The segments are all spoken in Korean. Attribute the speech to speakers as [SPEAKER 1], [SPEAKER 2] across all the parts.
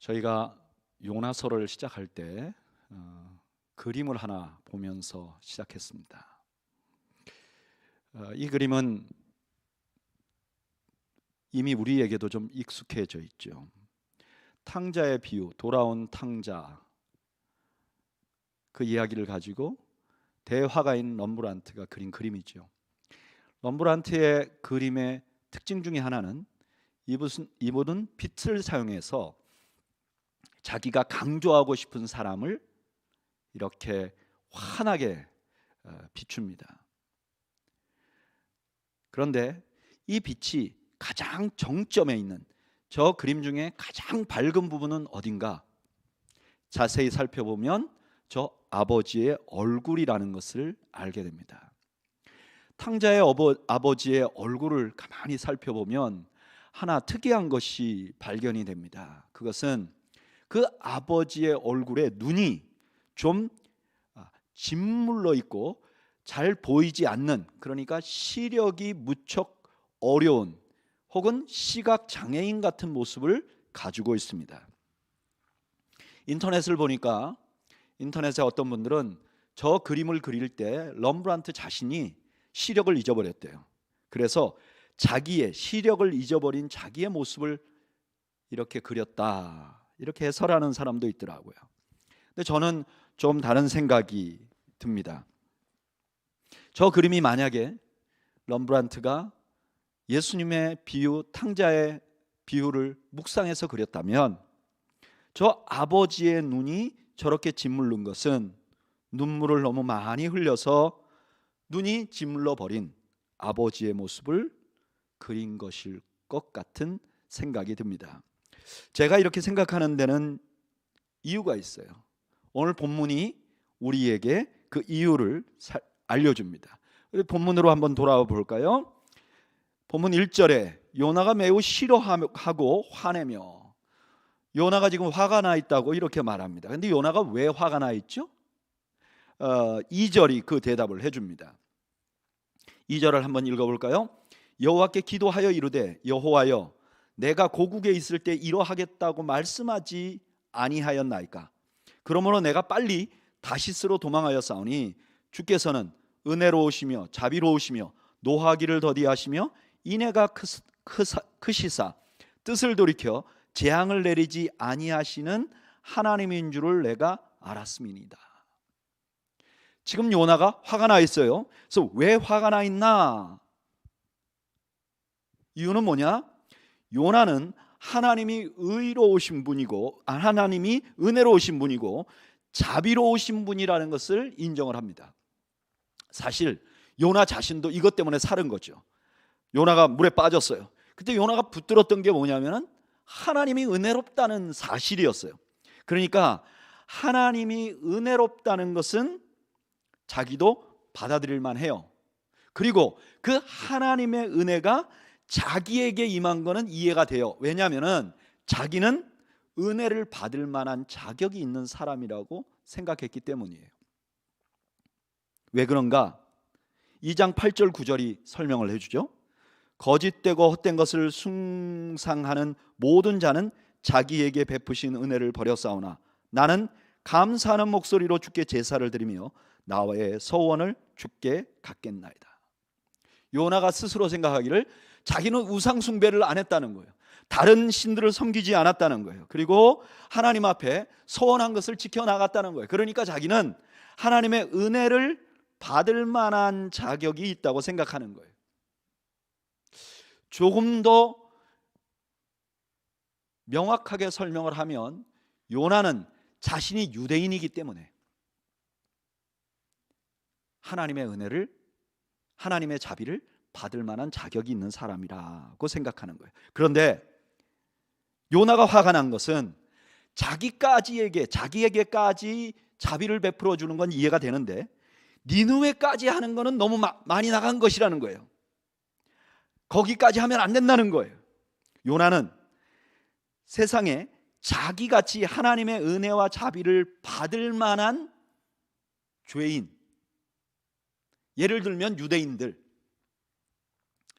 [SPEAKER 1] 저희가 요나서를 시작할 때 그림을 하나 보면서 시작했습니다. 이 그림은 이미 우리에게도 좀 익숙해져 있죠. 탕자의 비유, 돌아온 탕자, 그 이야기를 가지고 대화가인 럼브란트가 그린 그림이죠. 럼브란트의 그림의 특징 중에 하나는 이분은 빛을 사용해서 자기가 강조하고 싶은 사람을 이렇게 환하게 비춥니다. 그런데 이 빛이 가장 정점에 있는 저 그림 중에 가장 밝은 부분은 어딘가? 자세히 살펴보면 저 아버지의 얼굴이라는 것을 알게 됩니다. 탕자의 아버지의 얼굴을 가만히 살펴보면 하나 특이한 것이 발견이 됩니다. 그것은 그 아버지의 얼굴에 눈이 좀 짓물러 있고 잘 보이지 않는, 그러니까 시력이 무척 어려운 혹은 시각 장애인 같은 모습을 가지고 있습니다. 인터넷을 보니까 인터넷에 어떤 분들은 저 그림을 그릴 때 럼브란트 자신이 시력을 잊어버렸대요. 그래서 자기의 시력을 잊어버린 자기의 모습을 이렇게 그렸다, 이렇게 해설하는 사람도 있더라고요. 근데 저는 좀 다른 생각이 듭니다. 저 그림이 만약에 럼브란트가 예수님의 비유, 탕자의 비유를 묵상해서 그렸다면 저 아버지의 눈이 저렇게 짓물른 것은 눈물을 너무 많이 흘려서 눈이 짓물러 버린 아버지의 모습을 그린 것일 것 같은 생각이 듭니다. 제가 이렇게 생각하는 데는 이유가 있어요. 오늘 본문이 우리에게 그 이유를 알려줍니다. 본문으로 한번 돌아와 볼까요? 본문 1절에 요나가 매우 싫어하고 화내며, 요나가 지금 화가 나 있다고 이렇게 말합니다. 근데 요나가 왜 화가 나 있죠? 2절이 그 대답을 해줍니다. 2절을 한번 읽어볼까요? 여호와께 기도하여 이르되 여호와여, 내가 고국에 있을 때 이러하겠다고 말씀하지 아니하였나이까? 그러므로 내가 빨리 다시스로 도망하였사오니 주께서는 은혜로우시며 자비로우시며 노하기를 더디하시며 인애가 크시사 뜻을 돌이켜 재앙을 내리지 아니하시는 하나님인 줄을 내가 알았음이니이다. 지금 요나가 화가 나 있어요. 그래서 왜 화가 나 있나? 이유는 뭐냐? 요나는 하나님이 의로우신 분이고, 하나님이 은혜로우신 분이고 자비로우신 분이라는 것을 인정을 합니다. 사실 요나 자신도 이것 때문에 살은 거죠. 요나가 물에 빠졌어요. 그때 요나가 붙들었던 게 뭐냐면 하나님이 은혜롭다는 사실이었어요. 그러니까 하나님이 은혜롭다는 것은 자기도 받아들일 만해요. 그리고 그 하나님의 은혜가 자기에게 임한 거는 이해가 돼요. 왜냐하면 자기는 은혜를 받을 만한 자격이 있는 사람이라고 생각했기 때문이에요. 왜 그런가? 2장 8절 9절이 설명을 해주죠. 거짓되고 헛된 것을 숭상하는 모든 자는 자기에게 베푸신 은혜를 버렸사오나 나는 감사하는 목소리로 주께 제사를 드리며 나의 서원을 주께 갚겠나이다. 요나가 스스로 생각하기를 자기는 우상 숭배를 안 했다는 거예요. 다른 신들을 섬기지 않았다는 거예요. 그리고 하나님 앞에 서원한 것을 지켜나갔다는 거예요. 그러니까 자기는 하나님의 은혜를 받을 만한 자격이 있다고 생각하는 거예요. 조금 더 명확하게 설명을 하면 요나는 자신이 유대인이기 때문에 하나님의 은혜를, 하나님의 자비를 받을 만한 자격이 있는 사람이라고 생각하는 거예요. 그런데 요나가 화가 난 것은 자기에게까지 자비를 베풀어 주는 건 이해가 되는데 니느웨까지 하는 거는 너무 많이 나간 것이라는 거예요. 거기까지 하면 안 된다는 거예요. 요나는 세상에 자기같이 하나님의 은혜와 자비를 받을 만한 죄인, 예를 들면 유대인들,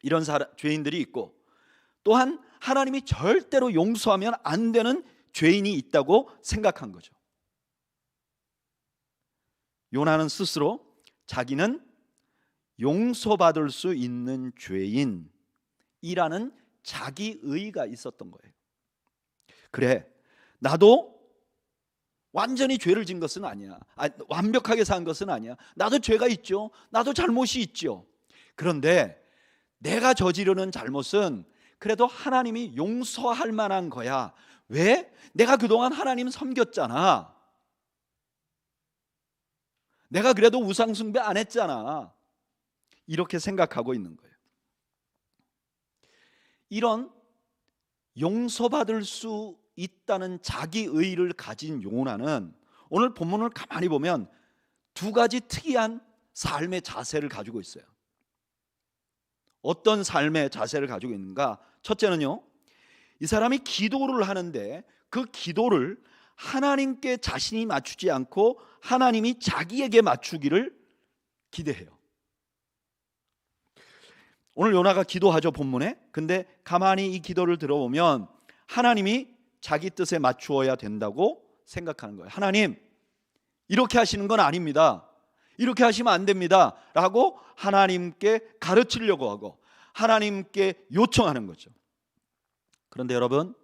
[SPEAKER 1] 이런 죄인들이 있고, 또한 하나님이 절대로 용서하면 안 되는 죄인이 있다고 생각한 거죠. 요나는 스스로 자기는 용서받을 수 있는 죄인이라는 자기의가 있었던 거예요. 그래, 나도 완전히 죄를 진 것은 아니야. 완벽하게 산 것은 아니야. 나도 죄가 있죠. 나도 잘못이 있죠. 그런데 내가 저지르는 잘못은 그래도 하나님이 용서할 만한 거야. 왜? 내가 그동안 하나님 섬겼잖아. 내가 그래도 우상 숭배 안 했잖아. 이렇게 생각하고 있는 거예요. 이런 용서받을 수 있다는 자기의를 가진 요나는 오늘 본문을 가만히 보면 두 가지 특이한 삶의 자세를 가지고 있어요. 어떤 삶의 자세를 가지고 있는가? 첫째는요, 이 사람이 기도를 하는데 그 기도를 하나님께 자신이 맞추지 않고 하나님이 자기에게 맞추기를 기대해요. 오늘 요나가 기도하죠, 본문에. 근데 가만히 이 기도를 들어보면 하나님이 자기 뜻에 맞추어야 된다고 생각하는 거예요. 하나님, 이렇게 하시는 건 아닙니다. 이렇게 하시면 안 됩니다. 라고 하나님께 가르치려고 하고 하나님께 요청하는 거죠. 그런데 여러분,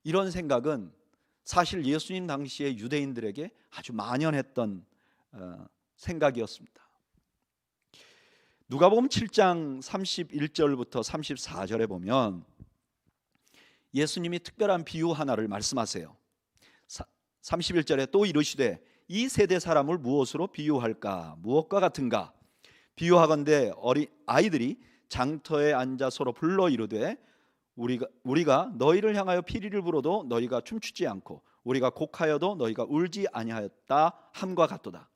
[SPEAKER 1] 이런 생각은 사실 예수님 당시의 유대인들에게 아주 만연했던 생각이었습니다. 누가복음 7장 31절부터 34절에 보면 예수님이 특별한 비유 하나를 말씀하세요. 31절에 또 이르시되 이 세대 사람을 무엇으로 비유할까? 무엇과 같은가? 비유하건대 아이들이 장터에 앉아 서로 불러 이르되 우리가 너희를 향하여 피리를 불어도 너희가 춤추지 않고 우리가 곡하여도 너희가 울지 아니하였다 함과 같도다.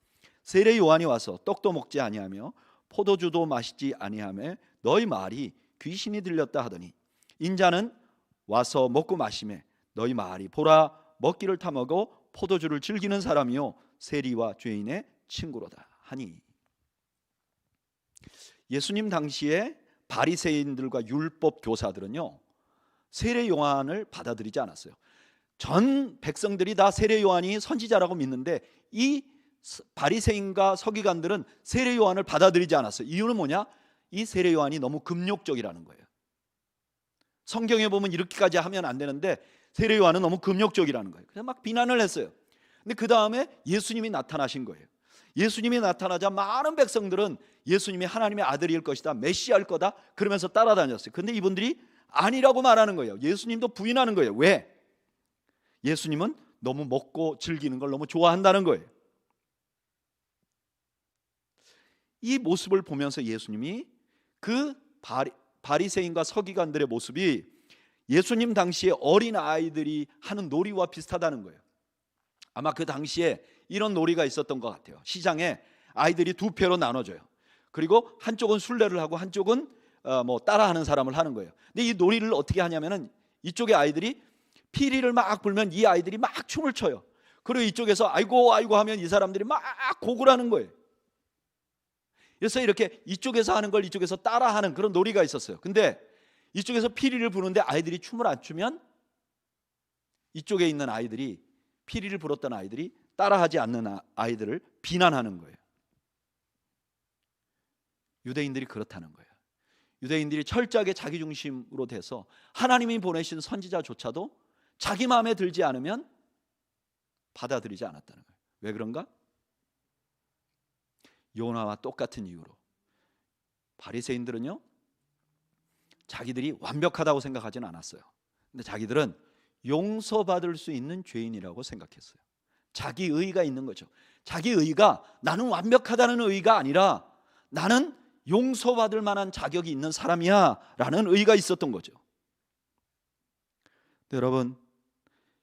[SPEAKER 1] 세례 요한이 와서 떡도 먹지 아니하며 포도주도 마시지 아니하며 너희 말이 귀신이 들렸다 하더니 인자는 와서 먹고 마시매 너희 말이 보라 먹기를 탐하고 포도주를 즐기는 사람이요 세리와 죄인의 친구로다 하니. 예수님 당시에 바리새인들과 율법 교사들은요 세례 요한을 받아들이지 않았어요. 전 백성들이 다 세례 요한이 선지자라고 믿는데 이 바리새인과 서기관들은 세례 요한을 받아들이지 않았어요. 이유는 뭐냐? 이 세례 요한이 너무 금욕적이라는 거예요. 성경에 보면 이렇게까지 하면 안 되는데 세례 요한은 너무 금욕적이라는 거예요. 그래서 막 비난을 했어요. 근데 그 다음에 예수님이 나타나신 거예요. 예수님이 나타나자 많은 백성들은 예수님이 하나님의 아들일 것이다, 메시아일 거다 그러면서 따라다녔어요. 근데 이분들이 아니라고 말하는 거예요. 예수님도 부인하는 거예요. 왜? 예수님은 너무 먹고 즐기는 걸 너무 좋아한다는 거예요. 이 모습을 보면서 예수님이 그 바리새인과 서기관들의 모습이 예수님 당시에 어린 아이들이 하는 놀이와 비슷하다는 거예요. 아마 그 당시에 이런 놀이가 있었던 것 같아요. 시장에 아이들이 두 패로 나눠져요. 그리고 한쪽은 순례를 하고 한쪽은 따라하는 사람을 하는 거예요. 근데 이 놀이를 어떻게 하냐면은 이쪽의 아이들이 피리를 막 불면 이 아이들이 막 춤을 춰요. 그리고 이쪽에서 아이고 아이고 하면 이 사람들이 막 곡을 하는 거예요. 그래서 이렇게 이쪽에서 하는 걸 이쪽에서 따라하는 그런 놀이가 있었어요. 근데 이쪽에서 피리를 부는데 아이들이 춤을 안 추면 이쪽에 있는 아이들이 피리를 불었던 아이들이 따라하지 않는 아이들을 비난하는 거예요. 유대인들이 그렇다는 거예요. 유대인들이 철저하게 자기 중심으로 돼서 하나님이 보내신 선지자조차도 자기 마음에 들지 않으면 받아들이지 않았다는 거예요. 왜 그런가? 요나와 똑같은 이유로 바리새인들은요 자기들이 완벽하다고 생각하지는 않았어요. 근데 자기들은 용서받을 수 있는 죄인이라고 생각했어요. 자기 의가 있는 거죠. 자기 의가 나는 완벽하다는 의가 아니라 나는 용서받을 만한 자격이 있는 사람이야 라는 의가 있었던 거죠. 여러분,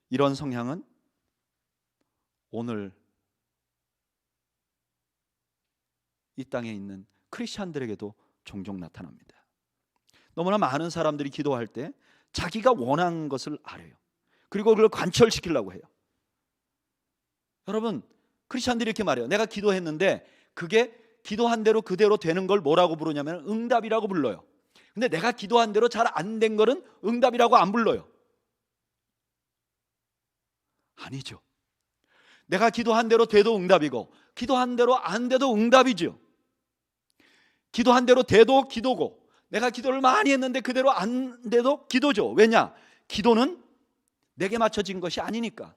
[SPEAKER 1] 이런 성향은 오늘 이 땅에 있는 크리스찬들에게도 종종 나타납니다. 너무나 많은 사람들이 기도할 때 자기가 원하는 것을 알아요. 그리고 그걸 관철시키려고 해요. 여러분, 크리스찬들이 이렇게 말해요. 내가 기도했는데 그게 기도한 대로 그대로 되는 걸 뭐라고 부르냐면 응답이라고 불러요. 근데 내가 기도한 대로 잘 안 된 거는 응답이라고 안 불러요. 아니죠. 내가 기도한 대로 돼도 응답이고 기도한 대로 안 돼도 응답이죠. 기도한 대로 돼도 기도고 내가 기도를 많이 했는데 그대로 안 돼도 기도죠. 왜냐? 기도는 내게 맞춰진 것이 아니니까.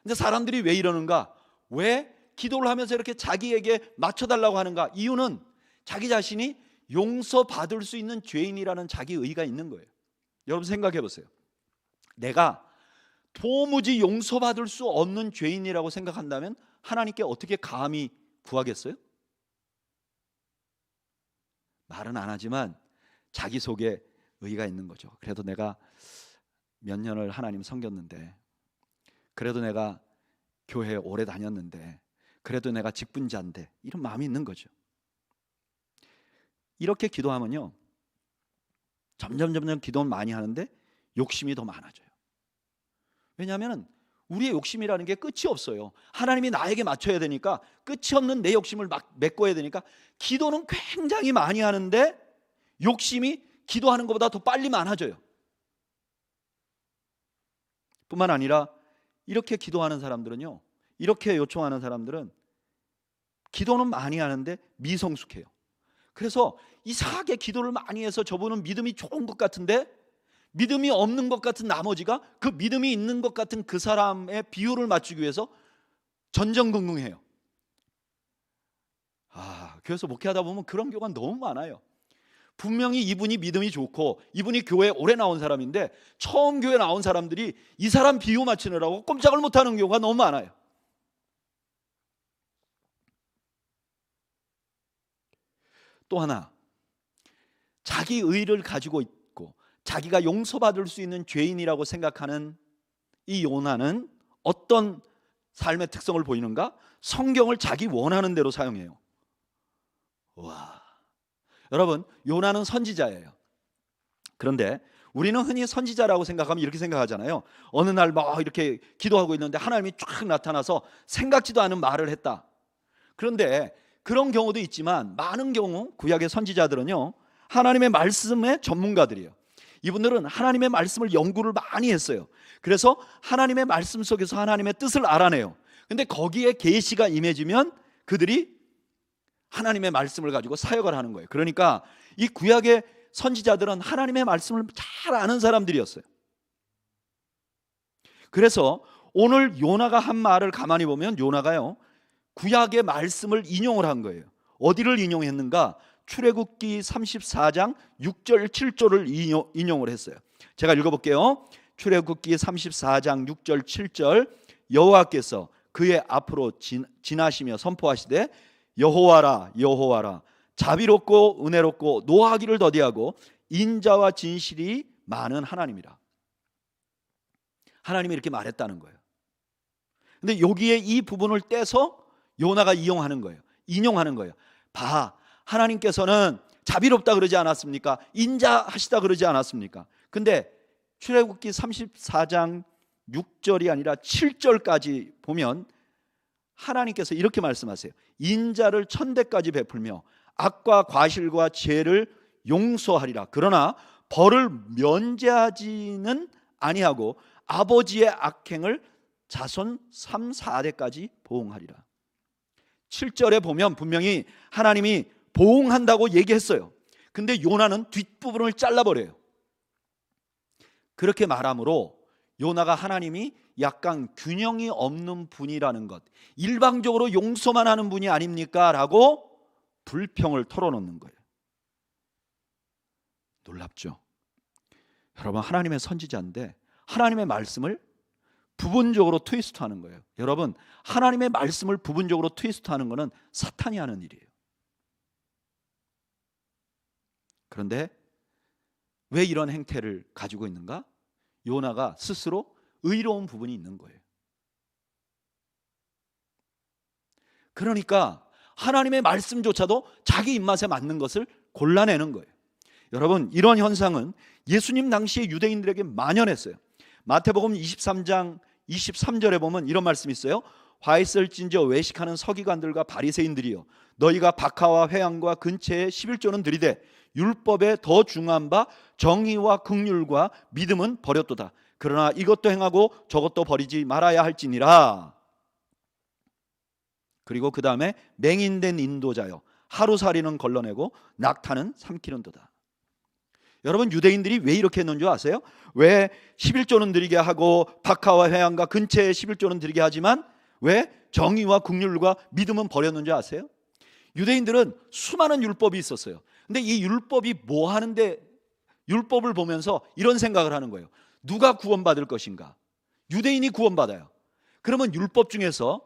[SPEAKER 1] 근데 사람들이 왜 이러는가? 왜 기도를 하면서 이렇게 자기에게 맞춰달라고 하는가? 이유는 자기 자신이 용서받을 수 있는 죄인이라는 자기 의의가 있는 거예요. 여러분 생각해 보세요. 내가 도무지 용서받을 수 없는 죄인이라고 생각한다면 하나님께 어떻게 감히 구하겠어요? 말은 안 하지만 자기 속에 의의가 있는 거죠. 그래도 내가 몇 년을 하나님 섬겼는데, 그래도 내가 교회 오래 다녔는데, 그래도 내가 직분자인데, 이런 마음이 있는 거죠. 이렇게 기도하면요, 점점 기도는 많이 하는데 욕심이 더 많아져요. 왜냐하면 우리의 욕심이라는 게 끝이 없어요. 하나님이 나에게 맞춰야 되니까, 끝이 없는 내 욕심을 막 메꿔야 되니까 기도는 굉장히 많이 하는데 욕심이 기도하는 것보다 더 빨리 많아져요. 뿐만 아니라 이렇게 기도하는 사람들은요, 이렇게 요청하는 사람들은 기도는 많이 하는데 미성숙해요. 그래서 이상하게 기도를 많이 해서 저분은 믿음이 좋은 것 같은데 믿음이 없는 것 같은 나머지가 그 믿음이 있는 것 같은 그 사람의 비율을 맞추기 위해서 전전긍긍해요. 그래서 목회하다 보면 그런 경우가 너무 많아요. 분명히 이분이 믿음이 좋고 이분이 교회에 오래 나온 사람인데 처음 교회 나온 사람들이 이 사람 비유 맞추느라고 꼼짝을 못하는 경우가 너무 많아요. 또 하나, 자기 의를 가지고 있고 자기가 용서받을 수 있는 죄인이라고 생각하는 이 요나는 어떤 삶의 특성을 보이는가? 성경을 자기 원하는 대로 사용해요. 와, 여러분, 요나는 선지자예요. 그런데 우리는 흔히 선지자라고 생각하면 이렇게 생각하잖아요. 어느 날 막 이렇게 기도하고 있는데 하나님이 쫙 나타나서 생각지도 않은 말을 했다. 그런데 그런 경우도 있지만 많은 경우 구약의 선지자들은요, 하나님의 말씀의 전문가들이에요. 이분들은 하나님의 말씀을 연구를 많이 했어요. 그래서 하나님의 말씀 속에서 하나님의 뜻을 알아내요. 근데 거기에 계시가 임해지면 그들이 하나님의 말씀을 가지고 사역을 하는 거예요. 그러니까 이 구약의 선지자들은 하나님의 말씀을 잘 아는 사람들이었어요. 그래서 오늘 요나가 한 말을 가만히 보면 요나가요, 구약의 말씀을 인용을 한 거예요. 어디를 인용했는가? 출애굽기 34장 6절 7절을 인용을 했어요. 제가 읽어볼게요. 출애굽기 34장 6절 7절. 여호와께서 그의 앞으로 지나시며 선포하시되 여호와라 여호와라 자비롭고 은혜롭고 노하기를 더디하고 인자와 진실이 많은 하나님이라. 하나님이 이렇게 말했다는 거예요. 근데 여기에 이 부분을 떼서 요나가 인용하는 거예요. 봐, 하나님께서는 자비롭다 그러지 않았습니까? 인자하시다 그러지 않았습니까? 근데 출애굽기 34장 6절이 아니라 7절까지 보면 하나님께서 이렇게 말씀하세요. 인자를 천대까지 베풀며 악과 과실과 죄를 용서하리라. 그러나 벌을 면제하지는 아니하고 아버지의 악행을 자손 3, 4대까지 보응하리라. 7절에 보면 분명히 하나님이 보응한다고 얘기했어요. 근데 요나는 뒷부분을 잘라버려요. 그렇게 말함으로 요나가 하나님이 약간 균형이 없는 분이라는 것, 일방적으로 용서만 하는 분이 아닙니까? 라고 불평을 털어놓는 거예요. 놀랍죠? 여러분, 하나님의 선지자인데 하나님의 말씀을 부분적으로 트위스트하는 거예요. 여러분, 하나님의 말씀을 부분적으로 트위스트하는 것은 사탄이 하는 일이에요. 그런데 왜 이런 행태를 가지고 있는가? 요나가 스스로 의로운 부분이 있는 거예요. 그러니까 하나님의 말씀조차도 자기 입맛에 맞는 것을 골라내는 거예요. 여러분, 이런 현상은 예수님 당시에 유대인들에게 만연했어요. 마태복음 23장 23절에 보면 이런 말씀이 있어요. 화 있을진저 외식하는 서기관들과 바리새인들이여, 너희가 박하와 회양과 근처에 11조는 들이되 율법에 더 중한 바 정의와 긍휼과 믿음은 버렸도다. 그러나 이것도 행하고 저것도 버리지 말아야 할지니라. 그리고 그 다음에 맹인된 인도자여 하루살이는 걸러내고 낙타는 삼키는도다. 여러분, 유대인들이 왜 이렇게 했는 줄 아세요? 왜 11조는 드리게 하고 박하와 회양과 근처에 11조는 드리게 하지만 왜 정의와 긍휼과 믿음은 버렸는 줄 아세요? 유대인들은 수많은 율법이 있었어요. 근데 이 율법이 뭐 하는데, 율법을 보면서 이런 생각을 하는 거예요. 누가 구원받을 것인가? 유대인이 구원받아요. 그러면 율법 중에서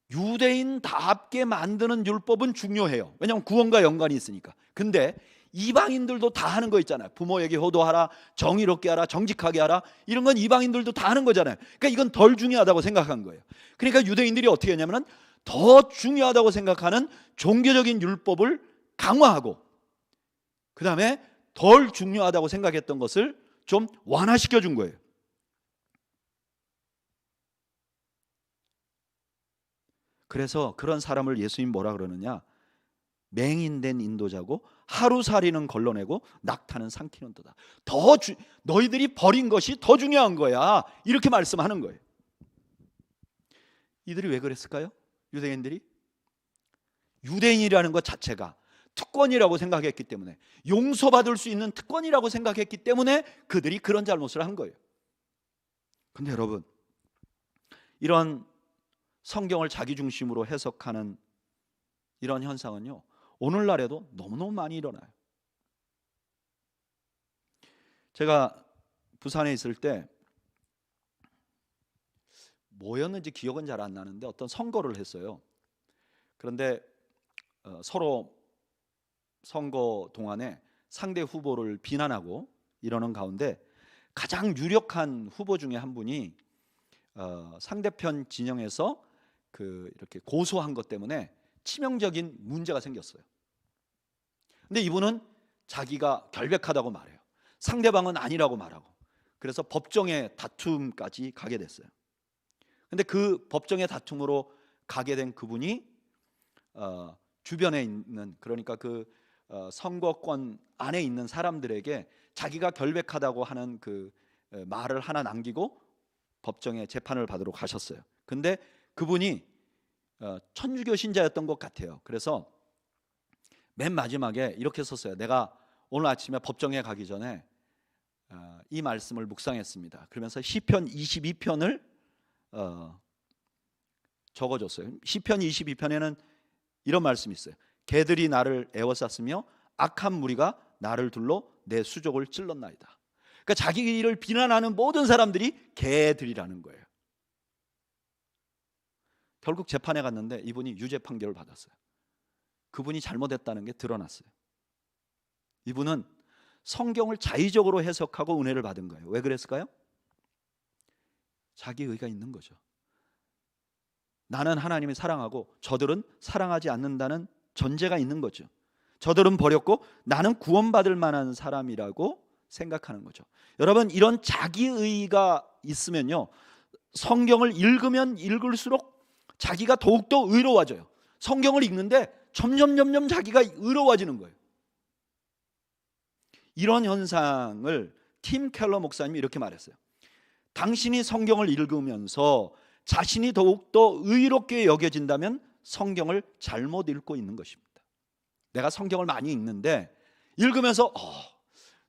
[SPEAKER 1] 유대인답게 만드는 율법은 중요해요. 왜냐하면 구원과 연관이 있으니까. 근데 이방인들도 다 하는 거 있잖아요. 부모에게 효도하라, 정의롭게 하라, 정직하게 하라, 이런 건 이방인들도 다 하는 거잖아요. 그러니까 이건 덜 중요하다고 생각한 거예요. 그러니까 유대인들이 어떻게 했냐면 더 중요하다고 생각하는 종교적인 율법을 강화하고, 그 다음에 덜 중요하다고 생각했던 것을 좀 완화시켜 준 거예요. 그래서 그런 사람을 예수님 뭐라 그러느냐? 맹인된 인도자고 하루살이는 걸러내고 낙타는 삼키는도다. 너희들이 버린 것이 더 중요한 거야, 이렇게 말씀하는 거예요. 이들이 왜 그랬을까요? 유대인들이 유대인이라는 것 자체가 특권이라고 생각했기 때문에, 용서받을 수 있는 특권이라고 생각했기 때문에 그들이 그런 잘못을 한 거예요. 근데 여러분, 이런 성경을 자기 중심으로 해석하는 이런 현상은요, 오늘날에도 너무너무 많이 일어나요. 제가 부산에 있을 때 뭐였는지 기억은 잘 안 나는데 어떤 선거를 했어요. 그런데 서로 선거 동안에 상대 후보를 비난하고 이러는 가운데 가장 유력한 후보 중에 한 분이 상대편 진영에서 이렇게 고소한 것 때문에 치명적인 문제가 생겼어요. 근데 이분은 자기가 결백하다고 말해요. 상대방은 아니라고 말하고. 그래서 법정의 다툼까지 가게 됐어요. 근데 그 법정의 다툼으로 가게 된 그분이 주변에 있는, 그러니까 선거권 안에 있는 사람들에게 자기가 결백하다고 하는 그 말을 하나 남기고 법정에 재판을 받으러 가셨어요. 근데 그분이 천주교 신자였던 것 같아요. 그래서 맨 마지막에 이렇게 썼어요. 내가 오늘 아침에 법정에 가기 전에 이 말씀을 묵상했습니다. 그러면서 시편 22편을 적어줬어요. 시편 22편에는 이런 말씀이 있어요. 개들이 나를 애워쌌으며 악한 무리가 나를 둘러 내 수족을 찔렀나이다. 그러니까 자기를 비난하는 모든 사람들이 개들이라는 거예요. 결국 재판에 갔는데 이분이 유죄 판결을 받았어요. 그분이 잘못했다는 게 드러났어요. 이분은 성경을 자의적으로 해석하고 은혜를 받은 거예요. 왜 그랬을까요? 자기 의가 있는 거죠. 나는 하나님을 사랑하고 저들은 사랑하지 않는다는 전제가 있는 거죠. 저들은 버렸고 나는 구원받을 만한 사람이라고 생각하는 거죠. 여러분, 이런 자기의가 있으면요, 성경을 읽으면 읽을수록 자기가 더욱더 의로워져요. 성경을 읽는데 점점 자기가 의로워지는 거예요. 이런 현상을 팀 켈러 목사님이 이렇게 말했어요. 당신이 성경을 읽으면서 자신이 더욱더 의롭게 여겨진다면 성경을 잘못 읽고 있는 것입니다. 내가 성경을 많이 읽는데 읽으면서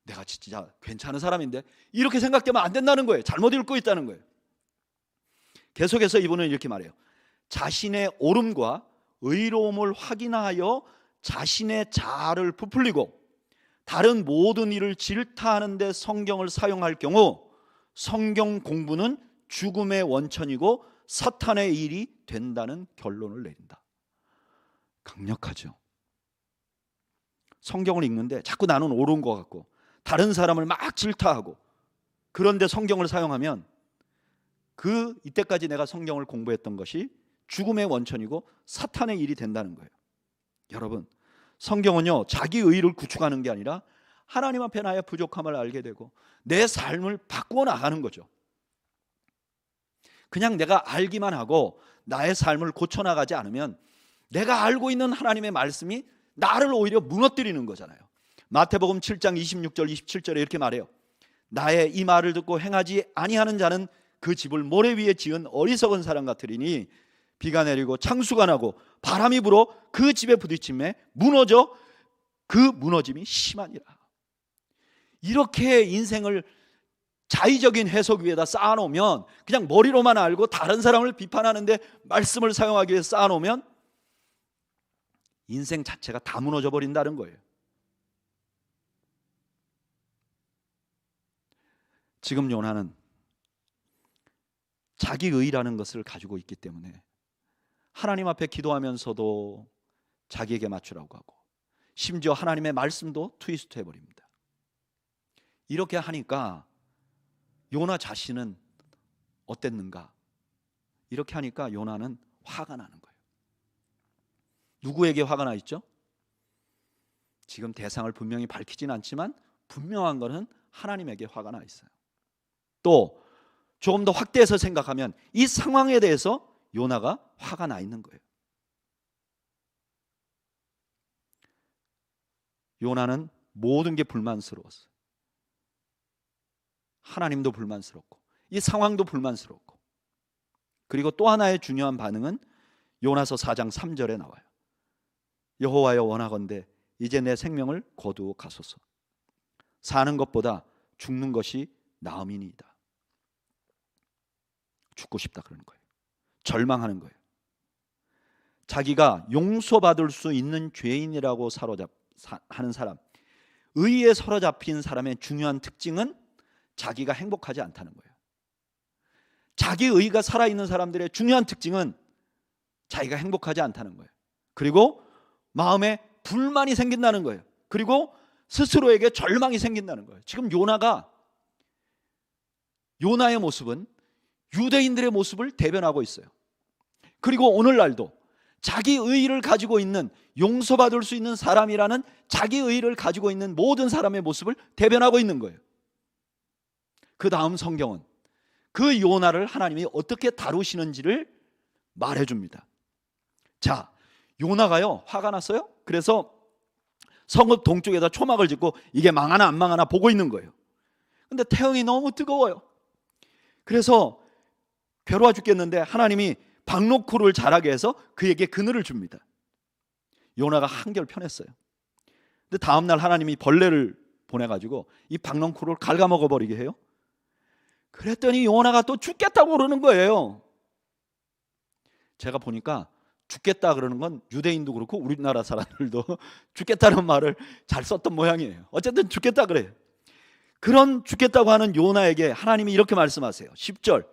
[SPEAKER 1] 내가 진짜 괜찮은 사람인데 이렇게 생각되면 안 된다는 거예요. 잘못 읽고 있다는 거예요. 계속해서 이분은 이렇게 말해요. 자신의 옳음과 의로움을 확인하여 자신의 자아를 부풀리고 다른 모든 일을 질타하는 데 성경을 사용할 경우 성경 공부는 죽음의 원천이고 사탄의 일이 된다는 결론을 내린다. 강력하죠. 성경을 읽는데 자꾸 나는 옳은 것 같고 다른 사람을 막 질타하고, 그런데 성경을 사용하면 이때까지 내가 성경을 공부했던 것이 죽음의 원천이고 사탄의 일이 된다는 거예요. 여러분, 성경은요, 자기 의를 구축하는 게 아니라 하나님 앞에 나의 부족함을 알게 되고 내 삶을 바꾸어 나가는 거죠. 그냥 내가 알기만 하고 나의 삶을 고쳐나가지 않으면 내가 알고 있는 하나님의 말씀이 나를 오히려 무너뜨리는 거잖아요. 마태복음 7장 26절 27절에 이렇게 말해요. 나의 이 말을 듣고 행하지 아니하는 자는 그 집을 모래 위에 지은 어리석은 사람 같으리니 비가 내리고 창수가 나고 바람이 불어 그 집에 부딪힘에 무너져 그 무너짐이 심하니라. 이렇게 인생을 자의적인 해석 위에다 쌓아놓으면, 그냥 머리로만 알고 다른 사람을 비판하는데 말씀을 사용하기 위해 쌓아놓으면 인생 자체가 다 무너져 버린다는 거예요. 지금 요나는 자기의라는 것을 가지고 있기 때문에 하나님 앞에 기도하면서도 자기에게 맞추라고 하고, 심지어 하나님의 말씀도 트위스트 해버립니다. 이렇게 하니까 요나 자신은 어땠는가? 이렇게 하니까 요나는 화가 나는 거예요. 누구에게 화가 나 있죠? 지금 대상을 분명히 밝히진 않지만 분명한 것은 하나님에게 화가 나 있어요. 또 조금 더 확대해서 생각하면 이 상황에 대해서 요나가 화가 나 있는 거예요. 요나는 모든 게 불만스러웠어요. 하나님도 불만스럽고 이 상황도 불만스럽고, 그리고 또 하나의 중요한 반응은 요나서 4장 3절에 나와요. 여호와여 원하건대 이제 내 생명을 거두어 가소서. 사는 것보다 죽는 것이 나음이니이다. 죽고 싶다 그러는 거예요. 절망하는 거예요. 자기가 용서받을 수 있는 죄인이라고 하는 사람, 의에 사로잡힌 사람의 중요한 특징은 자기가 행복하지 않다는 거예요. 자기 의가 살아있는 사람들의 중요한 특징은 자기가 행복하지 않다는 거예요. 그리고 마음에 불만이 생긴다는 거예요. 그리고 스스로에게 절망이 생긴다는 거예요. 지금 요나의 모습은 유대인들의 모습을 대변하고 있어요. 그리고 오늘날도 자기 의의를 가지고 있는, 용서받을 수 있는 사람이라는 자기 의의를 가지고 있는 모든 사람의 모습을 대변하고 있는 거예요. 그 다음 성경은 그 요나를 하나님이 어떻게 다루시는지를 말해줍니다. 자, 요나가요 화가 났어요. 그래서 성읍 동쪽에다 초막을 짓고 이게 망하나 안 망하나 보고 있는 거예요. 근데 태양이 너무 뜨거워요. 그래서 괴로워 죽겠는데 하나님이 박노쿨을 자라게 해서 그에게 그늘을 줍니다. 요나가 한결 편했어요. 근데 다음날 하나님이 벌레를 보내가지고 이 박농쿨을 갉아먹어 버리게 해요. 그랬더니 요나가 또 죽겠다고 그러는 거예요. 제가 보니까 죽겠다 그러는 건 유대인도 그렇고 우리나라 사람들도 죽겠다는 말을 잘 썼던 모양이에요. 어쨌든 죽겠다 그래요. 그런 죽겠다고 하는 요나에게 하나님이 이렇게 말씀하세요. 10절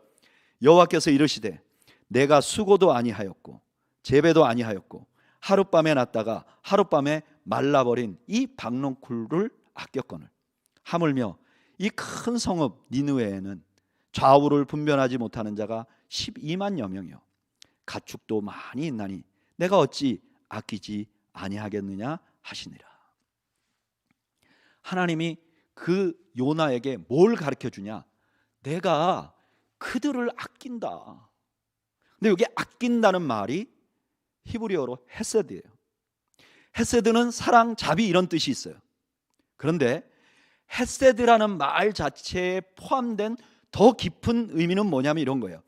[SPEAKER 1] 여호와께서 이르시되 내가 수고도 아니하였고 재배도 아니하였고 하룻밤에 났다가 하룻밤에 말라버린 이 박농쿨을 아꼈거늘 하물며 이 큰 성읍 니느웨에는 좌우를 분별하지 못하는 자가 12만여 명이요 가축도 많이 있나니 내가 어찌 아끼지 아니하겠느냐 하시니라. 하나님이 그 요나에게 뭘 가르쳐 주냐? 내가 그들을 아낀다. 근데 여기 아낀다는 말이 히브리어로 헤세드예요. 헤세드는 사랑, 자비 이런 뜻이 있어요. 그런데 헤세드라는 말 자체에 포함된 더 깊은 의미는 뭐냐면 이런 거예요.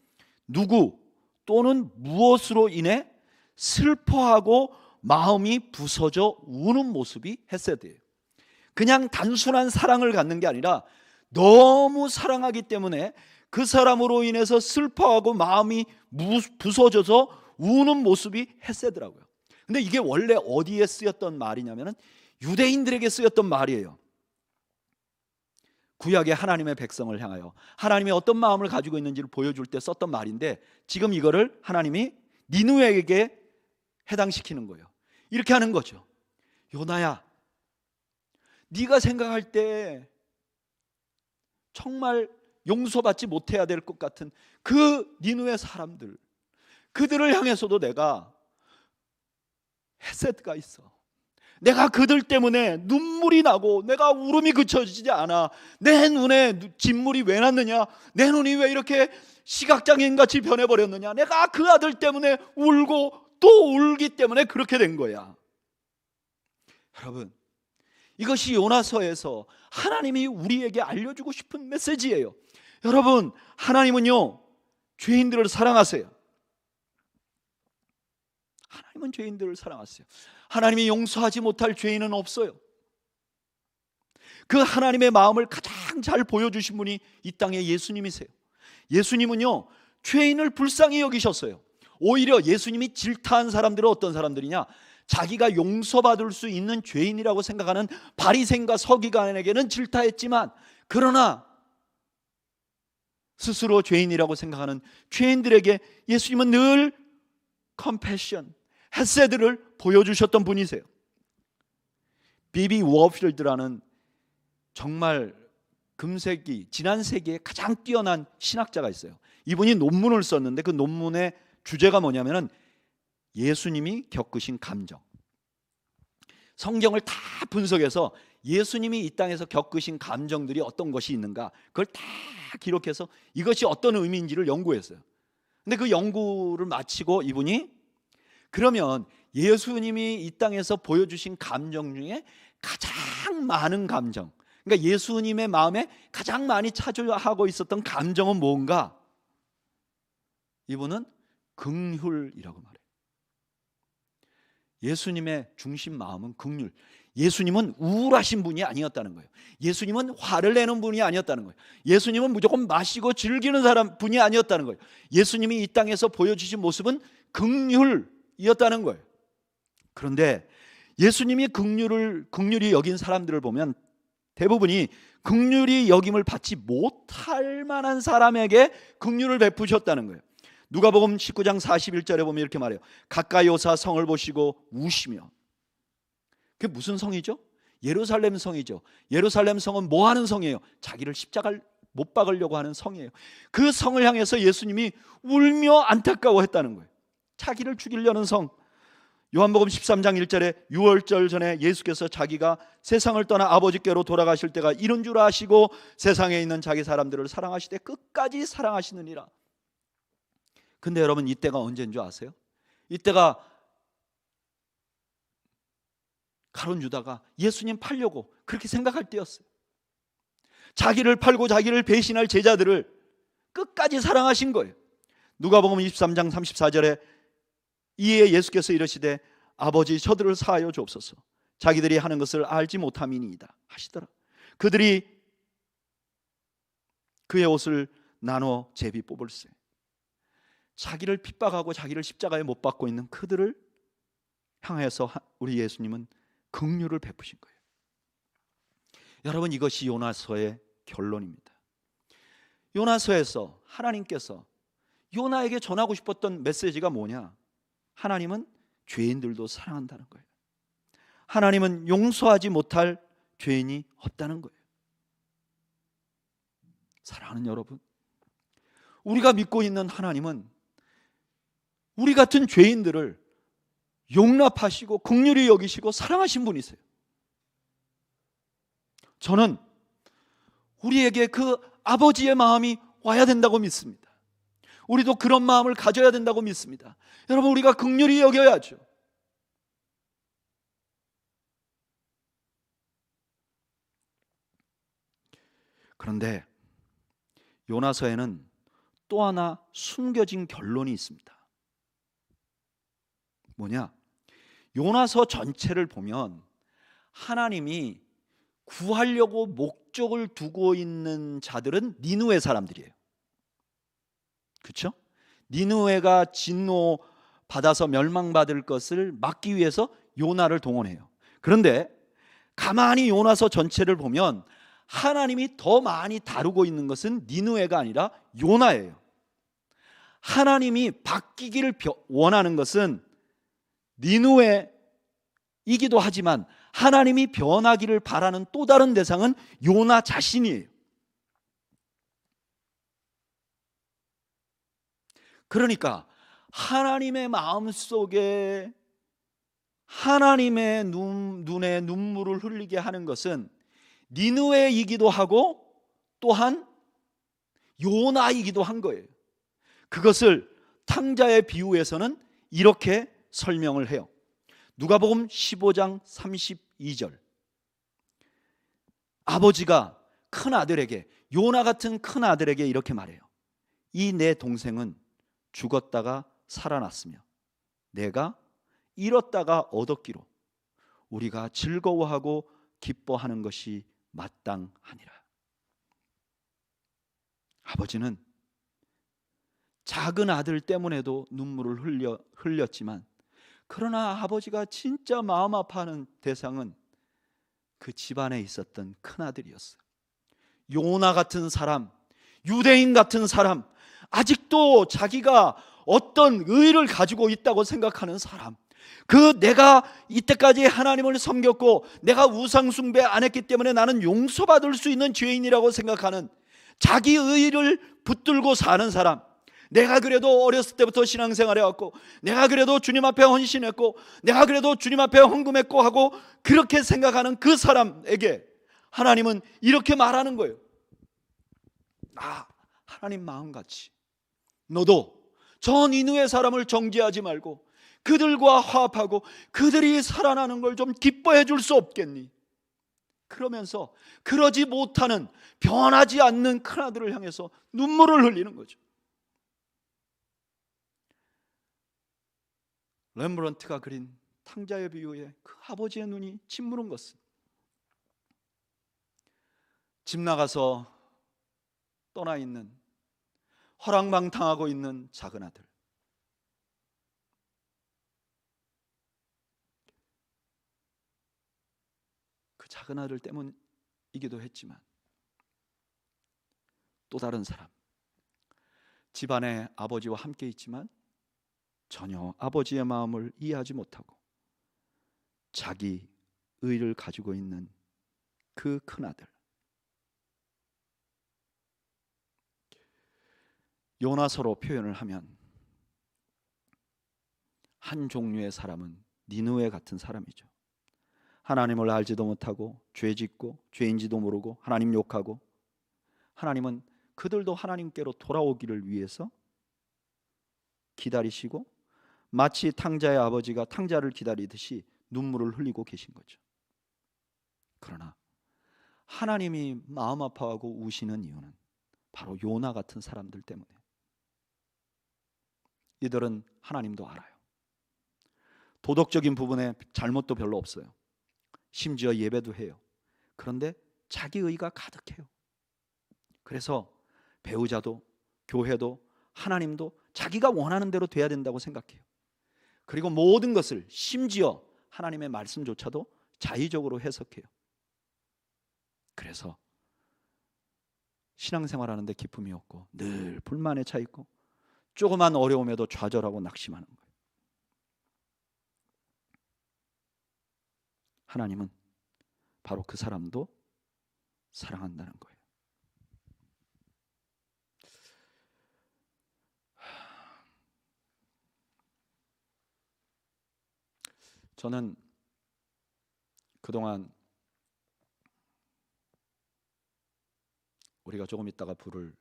[SPEAKER 1] 누구 또는 무엇으로 인해 슬퍼하고 마음이 부서져 우는 모습이 헤세드예요. 그냥 단순한 사랑을 갖는 게 아니라 너무 사랑하기 때문에 그 사람으로 인해서 슬퍼하고 마음이 부서져서 우는 모습이 헤세드라고요. 근데 이게 원래 어디에 쓰였던 말이냐면 유대인들에게 쓰였던 말이에요. 구약의 하나님의 백성을 향하여 하나님이 어떤 마음을 가지고 있는지를 보여줄 때 썼던 말인데 지금 이거를 하나님이 니느웨에게 해당시키는 거예요. 이렇게 하는 거죠. 요나야, 네가 생각할 때 정말 용서받지 못해야 될 것 같은 그 니느웨 사람들, 그들을 향해서도 내가 헤세드가 있어. 내가 그들 때문에 눈물이 나고 내가 울음이 그쳐지지 않아. 내 눈에 진물이 왜 났느냐? 내 눈이 왜 이렇게 시각장애인같이 변해버렸느냐? 내가 그 아들 때문에 울고 또 울기 때문에 그렇게 된 거야. 여러분, 이것이 요나서에서 하나님이 우리에게 알려주고 싶은 메시지예요. 여러분, 하나님은요 죄인들을 사랑하세요. 하나님은 죄인들을 사랑하세요. 하나님이 용서하지 못할 죄인은 없어요. 그 하나님의 마음을 가장 잘 보여주신 분이 이 땅에 예수님이세요. 예수님은요 죄인을 불쌍히 여기셨어요. 오히려 예수님이 질타한 사람들은 어떤 사람들이냐, 자기가 용서받을 수 있는 죄인이라고 생각하는 바리새인과 서기관에게는 질타했지만, 그러나 스스로 죄인이라고 생각하는 죄인들에게 예수님은 늘 컴패션, 헤세드를 보여주셨던 분이세요. 비비 워필드라는 정말 금세기, 지난 세기에 가장 뛰어난 신학자가 있어요. 이분이 논문을 썼는데 그 논문의 주제가 뭐냐면은 예수님이 겪으신 감정. 성경을 다 분석해서 예수님이 이 땅에서 겪으신 감정들이 어떤 것이 있는가, 그걸 다 기록해서 이것이 어떤 의미인지를 연구했어요. 근데 그 연구를 마치고 이분이, 그러면 예수님이 이 땅에서 보여주신 감정 중에 가장 많은 감정, 그러니까 예수님의 마음에 가장 많이 차지하고 있었던 감정은 뭔가? 이분은 긍휼이라고 말해요. 예수님의 중심 마음은 긍휼. 예수님은 우울하신 분이 아니었다는 거예요. 예수님은 화를 내는 분이 아니었다는 거예요. 예수님은 무조건 마시고 즐기는 분이 아니었다는 거예요. 예수님이 이 땅에서 보여주신 모습은 긍휼이었다는 거예요. 그런데 예수님이 긍휼히 여긴 사람들을 보면 대부분이 긍휼히 여김을 받지 못할 만한 사람에게 긍휼을 베푸셨다는 거예요. 누가복음 19장 41절에 보면 이렇게 말해요. 가까이 오사 성을 보시고 우시며. 그게 무슨 성이죠? 예루살렘 성이죠. 예루살렘 성은 뭐 하는 성이에요? 자기를 십자가를 못 박으려고 하는 성이에요. 그 성을 향해서 예수님이 울며 안타까워했다는 거예요. 자기를 죽이려는 성. 요한복음 13장 1절에 6월절 전에 예수께서 자기가 세상을 떠나 아버지께로 돌아가실 때가 이른 줄 아시고 세상에 있는 자기 사람들을 사랑하시되 끝까지 사랑하시느니라. 근데 여러분, 이때가 언제인 줄 아세요? 이때가 가룟 유다가 예수님 팔려고 그렇게 생각할 때였어요. 자기를 팔고 자기를 배신할 제자들을 끝까지 사랑하신 거예요. 누가복음 23장 34절에 이에 예수께서 이르시되 아버지 저들을 사하여 주옵소서. 자기들이 하는 것을 알지 못함이니이다 하시더라. 그들이 그의 옷을 나눠 제비 뽑을세. 자기를 핍박하고 자기를 십자가에 못 박고 있는 그들을 향해서 우리 예수님은 긍휼을 베푸신 거예요. 여러분, 이것이 요나서의 결론입니다. 요나서에서 하나님께서 요나에게 전하고 싶었던 메시지가 뭐냐? 하나님은 죄인들도 사랑한다는 거예요. 하나님은 용서하지 못할 죄인이 없다는 거예요. 사랑하는 여러분, 우리가 믿고 있는 하나님은 우리 같은 죄인들을 용납하시고 긍휼히 여기시고 사랑하신 분이세요. 저는 우리에게 그 아버지의 마음이 와야 된다고 믿습니다. 우리도 그런 마음을 가져야 된다고 믿습니다. 여러분, 우리가 긍휼히 여겨야죠. 그런데 요나서에는 또 하나 숨겨진 결론이 있습니다. 뭐냐? 요나서 전체를 보면 하나님이 구하려고 목적을 두고 있는 자들은 니느웨 사람들이에요. 그렇죠? 니느웨가 진노 받아서 멸망받을 것을 막기 위해서 요나를 동원해요. 그런데 가만히 요나서 전체를 보면 하나님이 더 많이 다루고 있는 것은 니느웨가 아니라 요나예요. 하나님이 바뀌기를 원하는 것은 니느웨이기도 하지만 하나님이 변하기를 바라는 또 다른 대상은 요나 자신이에요. 그러니까 하나님의 마음속에 하나님의 눈에 눈물을 흘리게 하는 것은 니느웨이기도 하고 또한 요나이기도 한 거예요. 그것을 탕자의 비유에서는 이렇게 설명을 해요. 누가복음 15장 32절 아버지가 큰 아들에게, 요나 같은 큰 아들에게 이렇게 말해요. 이 내 동생은 죽었다가 살아났으며 내가 잃었다가 얻었기로 우리가 즐거워하고 기뻐하는 것이 마땅하니라. 아버지는 작은 아들 때문에도 눈물을 흘렸지만, 그러나 아버지가 진짜 마음 아파하는 대상은 그 집안에 있었던 큰아들이었어요. 요나 같은 사람, 유대인 같은 사람, 아직도 자기가 어떤 의의를 가지고 있다고 생각하는 사람, 내가 이때까지 하나님을 섬겼고 내가 우상 숭배 안 했기 때문에 나는 용서받을 수 있는 죄인이라고 생각하는, 자기 의의를 붙들고 사는 사람, 내가 그래도 어렸을 때부터 신앙생활 해왔고 내가 그래도 주님 앞에 헌신했고 내가 그래도 주님 앞에 헌금했고 하고 그렇게 생각하는 그 사람에게 하나님은 이렇게 말하는 거예요. 하나님 마음같이 너도 저 니느웨 사람을 정죄하지 말고 그들과 화합하고 그들이 살아나는 걸 좀 기뻐해 줄 수 없겠니? 그러면서 그러지 못하는, 변하지 않는 큰아들을 향해서 눈물을 흘리는 거죠. 렘브란트가 그린 탕자의 비유에 그 아버지의 눈이 짓무른 것은, 집 나가서 떠나 있는, 허랑방탕하고 있는 작은 아들, 그 작은 아들 때문이기도 했지만 또 다른 사람, 집안에 아버지와 함께 있지만 전혀 아버지의 마음을 이해하지 못하고 자기 의를 가지고 있는 그 큰아들. 요나서로 표현을 하면 한 종류의 사람은 니느웨 같은 사람이죠. 하나님을 알지도 못하고 죄짓고 죄인지도 모르고 하나님 욕하고, 하나님은 그들도 하나님께로 돌아오기를 위해서 기다리시고 마치 탕자의 아버지가 탕자를 기다리듯이 눈물을 흘리고 계신 거죠. 그러나 하나님이 마음 아파하고 우시는 이유는 바로 요나 같은 사람들 때문에. 이들은 하나님도 알아요. 도덕적인 부분에 잘못도 별로 없어요. 심지어 예배도 해요. 그런데 자기 의가 가득해요. 그래서 배우자도 교회도 하나님도 자기가 원하는 대로 돼야 된다고 생각해요. 그리고 모든 것을, 심지어 하나님의 말씀조차도 자의적으로 해석해요. 그래서 신앙생활하는데 기쁨이 없고 늘 불만에 차 있고 조그만 어려움에도 좌절하고 낙심하는 거예요. 하나님은 바로 그 사람도 사랑한다는 거예요. 저는 그동안 우리가 조금 있다가 부를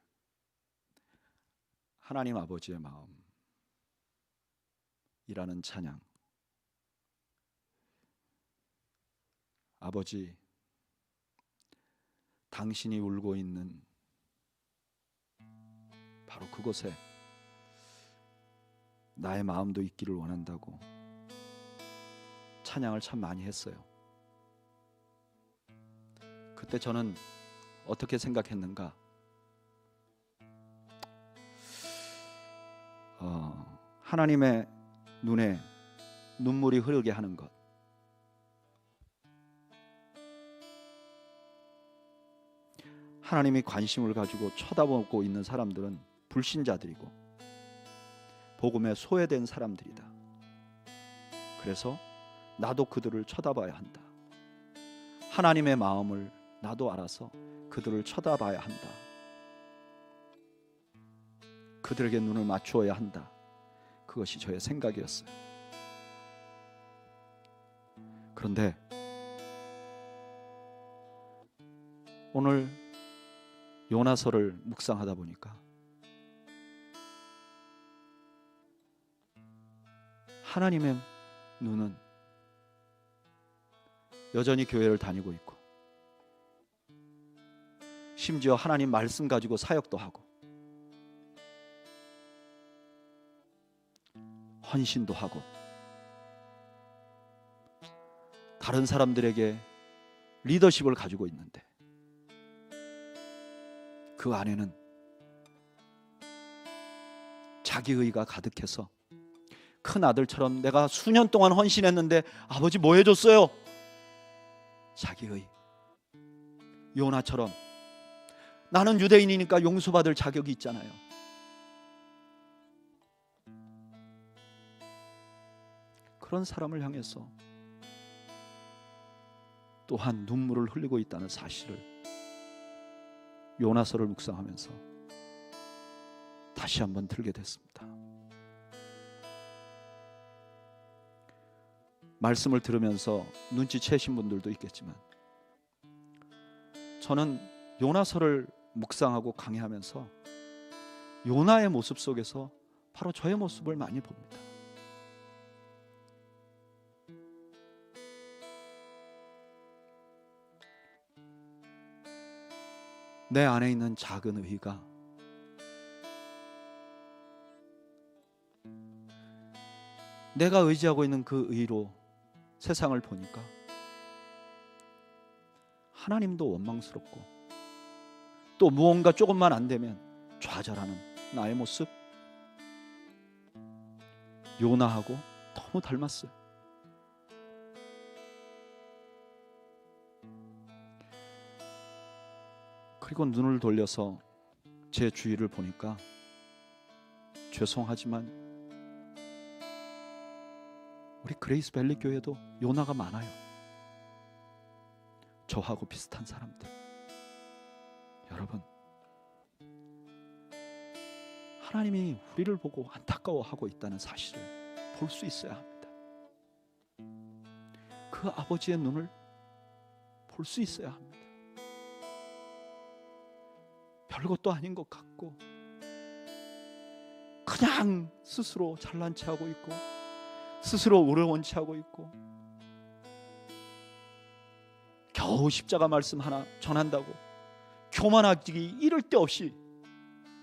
[SPEAKER 1] 하나님 아버지의 마음이라는 찬양, 아버지, 당신이 울고 있는 바로 그곳에 나의 마음도 있기를 원한다고 찬양을 참 많이 했어요. 그때 저는 어떻게 생각했는가? 하나님의 눈에 눈물이 흐르게 하는 것, 하나님이 관심을 가지고 쳐다보고 있는 사람들은 불신자들이고 복음에 소외된 사람들이다. 그래서 나도 그들을 쳐다봐야 한다. 하나님의 마음을 나도 알아서 그들을 쳐다봐야 한다. 그들에게 눈을 맞추어야 한다. 그것이 저의 생각이었어요. 그런데 오늘 요나서를 묵상하다 보니까 하나님의 눈은 여전히 교회를 다니고 있고 심지어 하나님 말씀 가지고 사역도 하고 헌신도 하고 다른 사람들에게 리더십을 가지고 있는데 그 안에는 자기의가 가득해서 큰 아들처럼 내가 수년 동안 헌신했는데 아버지 뭐 해줬어요? 자기의. 요나처럼 나는 유대인이니까 용서받을 자격이 있잖아요. 그런 사람을 향해서 또한 눈물을 흘리고 있다는 사실을 요나서를 묵상하면서 다시 한번 들게 됐습니다. 말씀을 들으면서 눈치채신 분들도 있겠지만 저는 요나서를 묵상하고 강의하면서 요나의 모습 속에서 바로 저의 모습을 많이 봅니다. 내 안에 있는 작은 의가 내가 의지하고 있는 그 의로 세상을 보니까 하나님도 원망스럽고 또 무언가 조금만 안 되면 좌절하는 나의 모습, 요나하고 너무 닮았어요. 그리고 눈을 돌려서 제 주위를 보니까 죄송하지만 우리 그레이스 밸리 교회도 요나가 많아요. 저하고 비슷한 사람들. 여러분, 하나님이 우리를 보고 안타까워하고 있다는 사실을 볼 수 있어야 합니다. 그 아버지의 눈을 볼 수 있어야 합니다. 별것도 아닌 것 같고 그냥 스스로 잘난 체하고 있고 스스로 의로운 체하고 있고 겨우 십자가 말씀 하나 전한다고 교만하기 이를 데 없이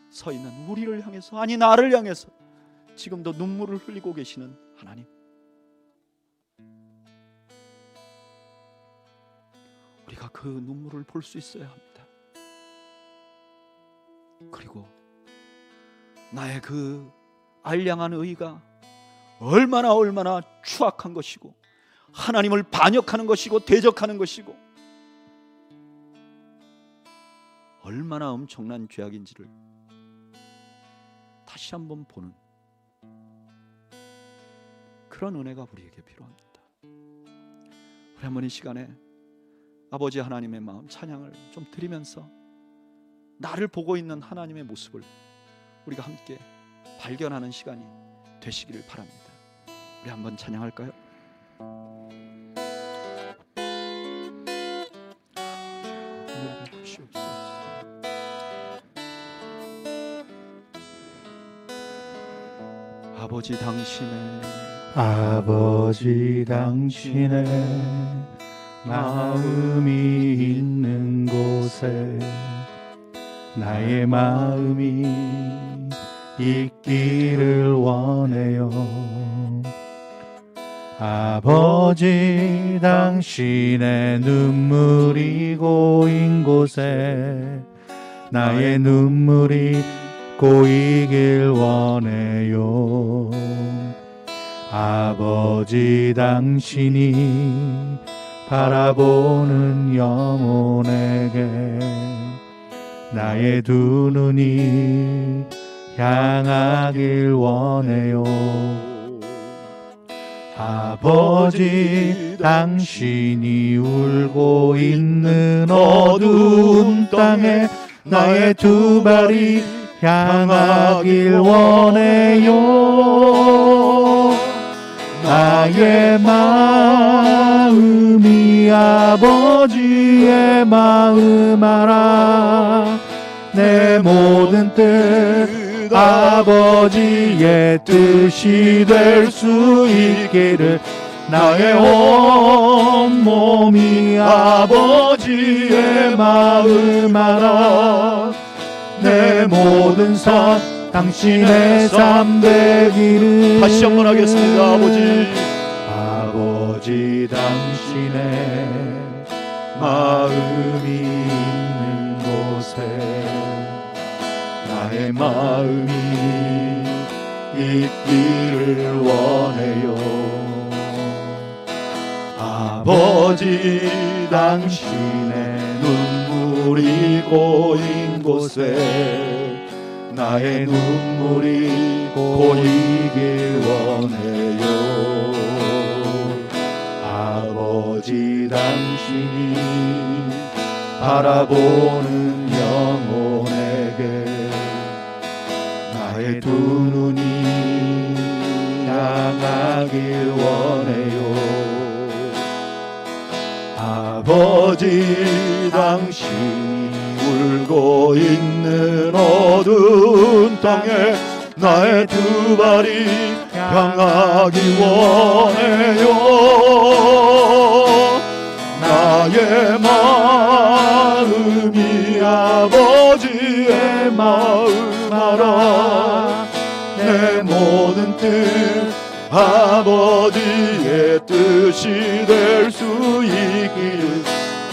[SPEAKER 1] 서 있는 우리를 향해서, 아니 나를 향해서 지금도 눈물을 흘리고 계시는 하나님, 우리가 그 눈물을 볼 수 있어야 합니다. 그리고 나의 그 알량한 의가 얼마나 추악한 것이고 하나님을 반역하는 것이고 대적하는 것이고 얼마나 엄청난 죄악인지를 다시 한번 보는 그런 은혜가 우리에게 필요합니다. 우리 한번 이 시간에 아버지 하나님의 마음 찬양을 좀 드리면서 나를 보고 있는 하나님의 모습을 우리가 함께 발견하는 시간이 되시기를 바랍니다. 우리 한번 찬양할까요? 아버지 당신의 마음이 있는 곳에 나의 마음이 있기를 원해요. 아버지 당신의 눈물이 고인 곳에 나의 눈물이 고이길 원해요. 아버지 당신이 바라보는 영혼에게 나의 두 눈이 향하길 원해요. 아버지 당신이 울고 있는 어두운 땅에 나의 두 발이 향하길 원해요. 나의 마음이 아버지의 마음 알아. 내 모든 뜻 아버지의 뜻이 될 수 있기를
[SPEAKER 2] 나의 온 몸이 아버지의 마음 알아. 내 모든 삶 당신의 삶 되기를.
[SPEAKER 1] 다시 한번 하겠습니다.
[SPEAKER 2] 아버지 당신의 마음이 있는 곳에 나의 마음이 있기를 원해요. 아버지 당신의 눈물이 고인 곳에 나의 눈물이 고이길 원해요. 아버지 당신이 바라보는 영혼에게 나의 두 눈이 향하길 원해요. 아버지 당신이 울고 있는 어두운 땅에 나의 두 발이 향하기 원해요. 나의 마음이 아버지의 마음 알아. 내 모든 뜻 아버지의 뜻이 될 수 있기를.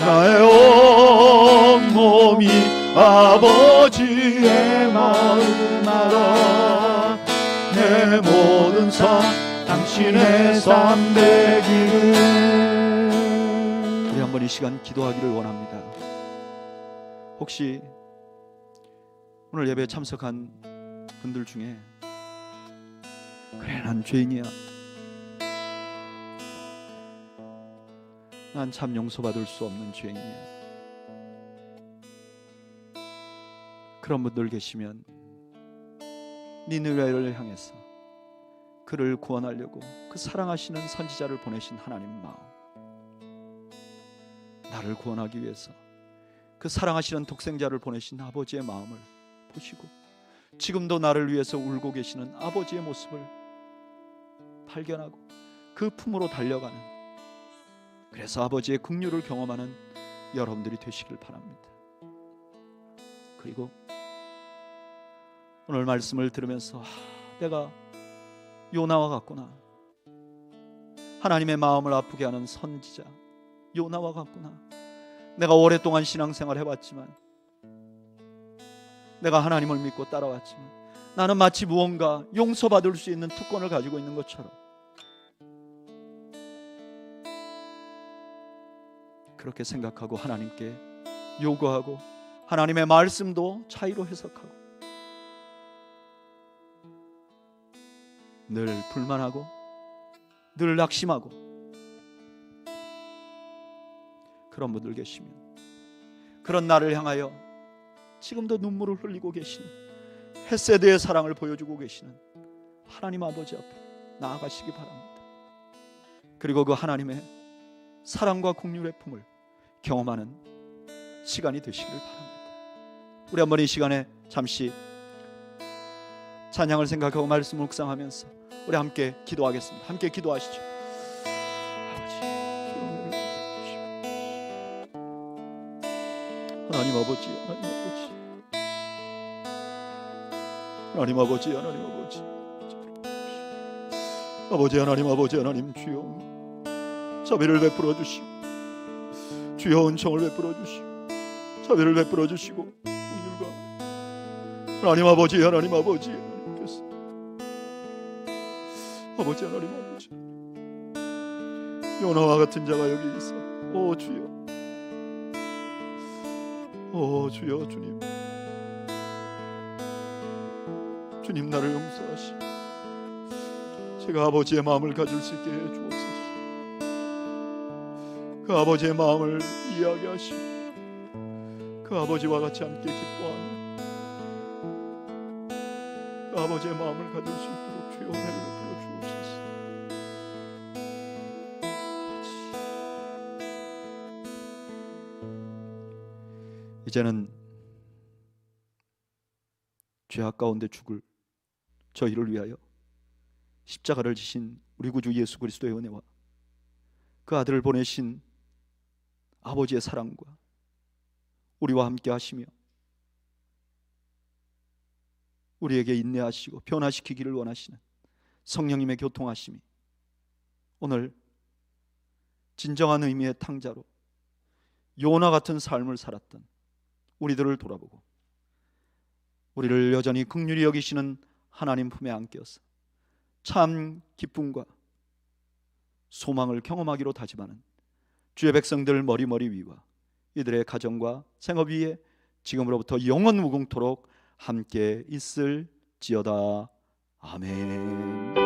[SPEAKER 2] 나의 온 몸이 아버지의 마음 알아. 내 모든 삶 당신의 삶 되기를.
[SPEAKER 1] 우리 한번 이 시간 기도하기를 원합니다. 혹시 오늘 예배에 참석한 분들 중에 그래 난 죄인이야, 난 참 용서받을 수 없는 죄인이야, 그런 분들 계시면 니느웨를 향해서 그를 구원하려고 그 사랑하시는 선지자를 보내신 하나님 마음, 나를 구원하기 위해서 그 사랑하시는 독생자를 보내신 아버지의 마음을 보시고 지금도 나를 위해서 울고 계시는 아버지의 모습을 발견하고 그 품으로 달려가는, 그래서 아버지의 긍휼을 경험하는 여러분들이 되시길 바랍니다. 그리고 오늘 말씀을 들으면서 내가 요나와 같구나, 하나님의 마음을 아프게 하는 선지자 요나와 같구나, 내가 오랫동안 신앙생활 해왔지만, 내가 하나님을 믿고 따라왔지만 나는 마치 무언가 용서받을 수 있는 특권을 가지고 있는 것처럼 그렇게 생각하고 하나님께 요구하고 하나님의 말씀도 차이로 해석하고 늘 불만하고 늘 낙심하고 그런 분들 계시면, 그런 나를 향하여 지금도 눈물을 흘리고 계시는, 헷세드의 사랑을 보여주고 계시는 하나님 아버지 앞에 나아가시기 바랍니다. 그리고 그 하나님의 사랑과 긍휼의 품을 경험하는 시간이 되시길 바랍니다. 우리 한번 이 시간에 잠시 찬양을 생각하고 말씀을 묵상하면서 우리 함께 기도하겠습니다. 함께 기도하시죠. 하나님 아버지, 하나님 아버지, 하나님 아버지, 하나님 아버지, 아버지 하나님, 아버지 하나님, 주여 자비를 베풀어 주시고, 주여 은총을 베풀어 주시고, 자비를 베풀어 주시고, 긍휼과 하나님 아버지, 하나님 아버지, 하나님께서 아버지 하나님 아버지, 요나와 같은 자가 여기 있어. 오 주여, 오 주여, 주님, 주님 나를 용서하시고 제가 아버지의 마음을 가질 수 있게 해 주옵소서. 그 아버지의 마음을 이해하게 하시고 그 아버지와 같이 함께 기뻐하는 그 아버지의 마음을 가질 수 있도록 주여 은혜를 베풀어 주옵소서. 이제는 죄악 가운데 죽을 저희를 위하여 십자가를 지신 우리 구주 예수 그리스도의 은혜와 그 아들을 보내신 아버지의 사랑과 우리와 함께 하시며 우리에게 인내하시고 변화시키기를 원하시는 성령님의 교통하심이 오늘 진정한 의미의 탕자로 요나 같은 삶을 살았던 우리들을 돌아보고 우리를 여전히 긍휼히 여기시는 하나님 품에 안겨서 참 기쁨과 소망을 경험하기로 다짐하는 주의 백성들 머리머리 위와 이들의 가정과 생업 위에 지금으로부터 영원 무궁토록 함께 있을지어다. 아멘.